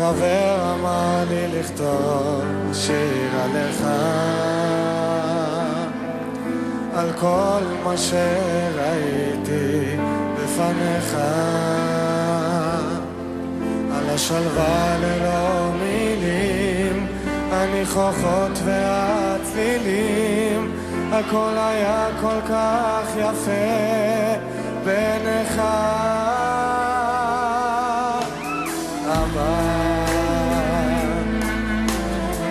חבר אמר לי לכתוב שיר עליך, על כל מה שראיתי בפניך, על השלווה ללא מילים, הניחוחות והצלילים, הכל היה כל כך יפה בעיניך.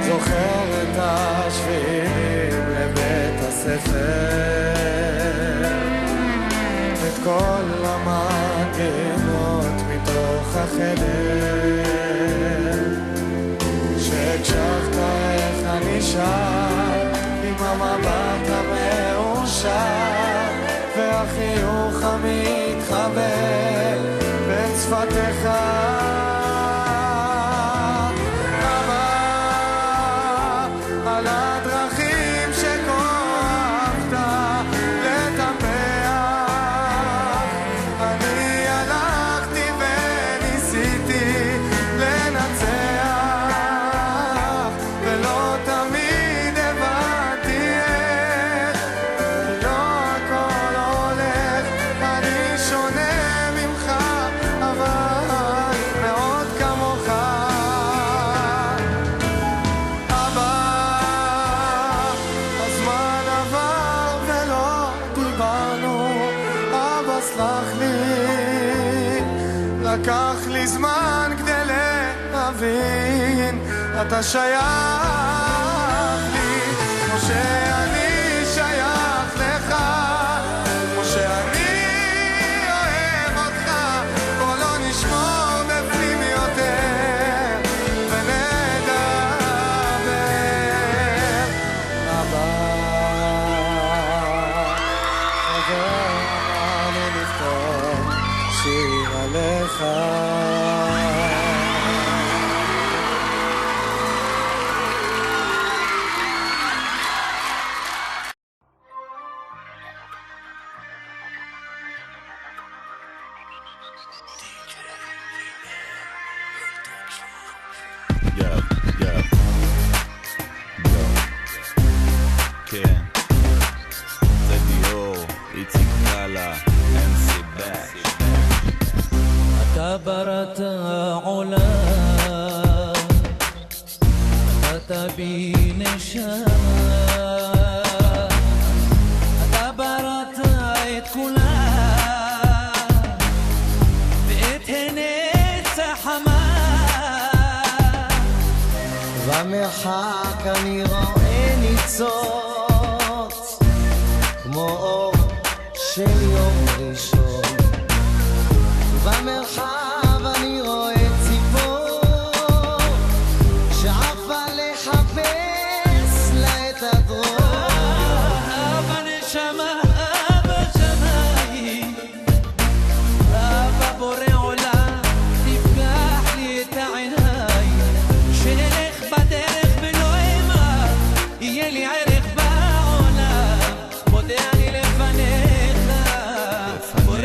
זוכר את השבילים לבית הספר, את כל המנגינות מתוך החדר, שהקשבת איך אני שר עם המבט המאושר והחיוך המתחבא בין שפתיך. על הדרכים שכואבת לטפח, אני הלכתי וניסיתי לנצח, ולא תמיד הבנתי איך, לא הכל הולך, אני שונה ממך אבל מאוד כמוך. לקח לי זמן כדי להבין, אתה שייך לי כמו שאני שייך לך, כמו שאני אוהב אותך. בוא לא נשמור בפנים יותר ונדבר. אבא חבר אמר לי לכתוב שיר עליך, כן, זה דיור, איציק קלה, MC Bash. אתה בראת העולם, אתה בי נשמה, אתה בראת את כולם ואת הנצח חמה, במרחק אני רואה ניצוץ כמו אור של יום ראשון, במרחב אני רואה ציפור שעפה לחפש לה את הדרום. אבא נשמה, אבא שמיים, אבא בורא עולם, תפקח לי את העיניים, שנלך בדרך ולא אימה, יהיה לי ערך בעולם, מודה אני לפניך, בורא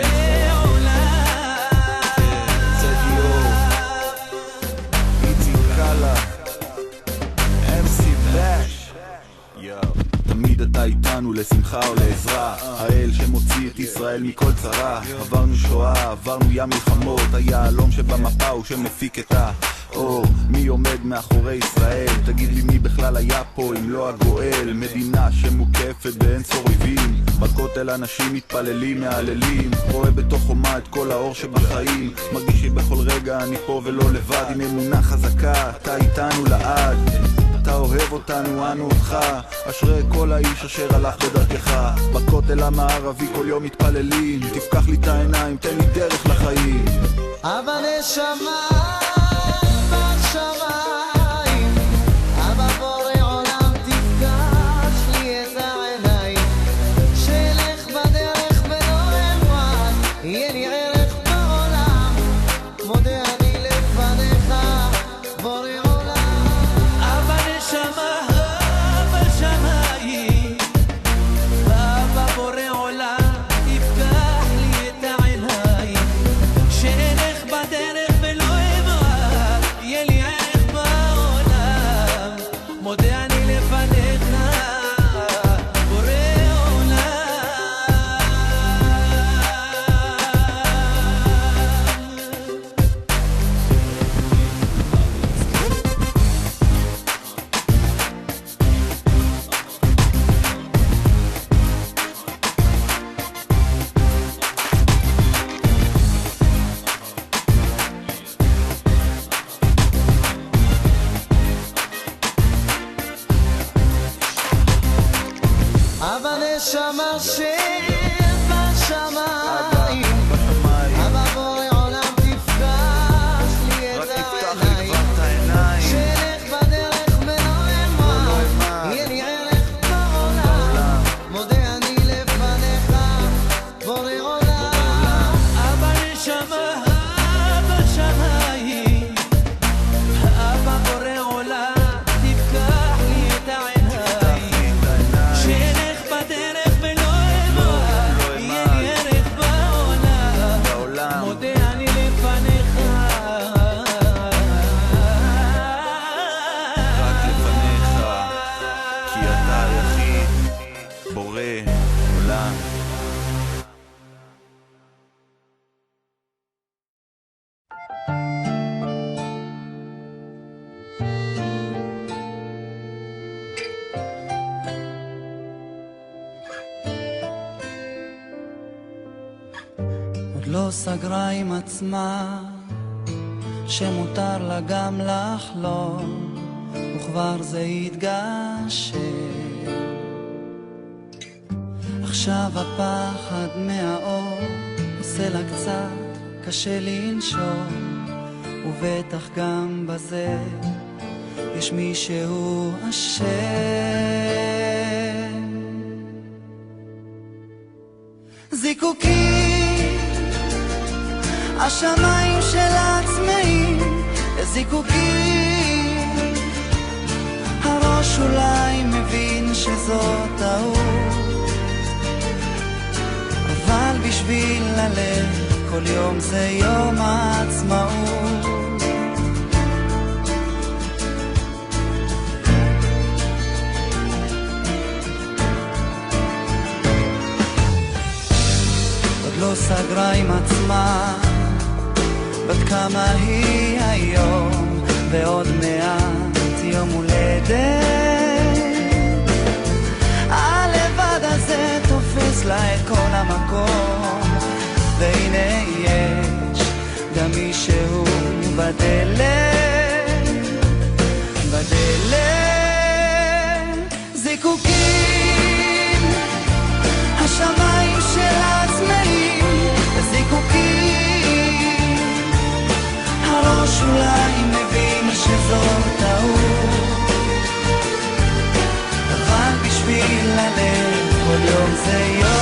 תמיד אתה איתנו לשמחה או לעזרה, האל שמוציא את ישראל מכל צרה. עברנו שואה, עברנו ים מלחמות, היעלום שבמפה הוא שמפיק את האור. מי עומד מאחורי ישראל? תגיד לי מי בכלל היה פה אם לא הגואל? מדינה שמוקפת באין צור אויבים, בכותל אנשים מתפללים מהללים, רואה בתוך חומה את כל האור שבחיים, מרגיש שבכל רגע אני פה ולא לבד, עם אמונה חזקה אתה איתנו לעד, אתה אוהב אותנו, אנו אותך, אשרי כל האיש אשר הלך בדרכך. בכותל המערבי כל יום מתפללים, תפקח לי את העיניים, תן לי דרך לחיים. אבא נשמה בשמיים, אבא בורא עולם, תפקח לי את העיניים, אבא נשמה שבשמיים, אבא בורא עולם תפתח לי את העיניים, שלך בדרך ולא אמר, יהיה לי ערך בעולם, מודה אני לפניך בורא עולם. אבא נשמה בשמיים, אבא בורא עולם תפתח לי את העיניים, שלך בדרך ולא אמר, יהיה לי ערך בעולם, מודה אני לפניך רק לפניך, כי אתה היחיד, בורא עולם. עוד לא סגרה עם עצמה שמותר לה גם לחלום, וכבר זה יתגשם. עכשיו הפחד מהאור עושה לה קצת קשה לנשום, ובטח גם בזה יש מישהו אשם. זיקוקים, השמיים של עצמאים, זיקוקים, הראש אולי מבין שזו טעות, אבל בשביל הלב כל יום זה יום העצמאות. עוד לא סגרה עם עצמה בת כמה היא היום, ועוד מעט יום הולדת, הלבד הזה תופס לה את כל המקום, והנה יש גם מישהו בדלת, זיקוקים, השמיים של עצמאים, זיקוקים, הראש אולי מבין שזו טעות, אבל בשביל הלב כל יום זה יום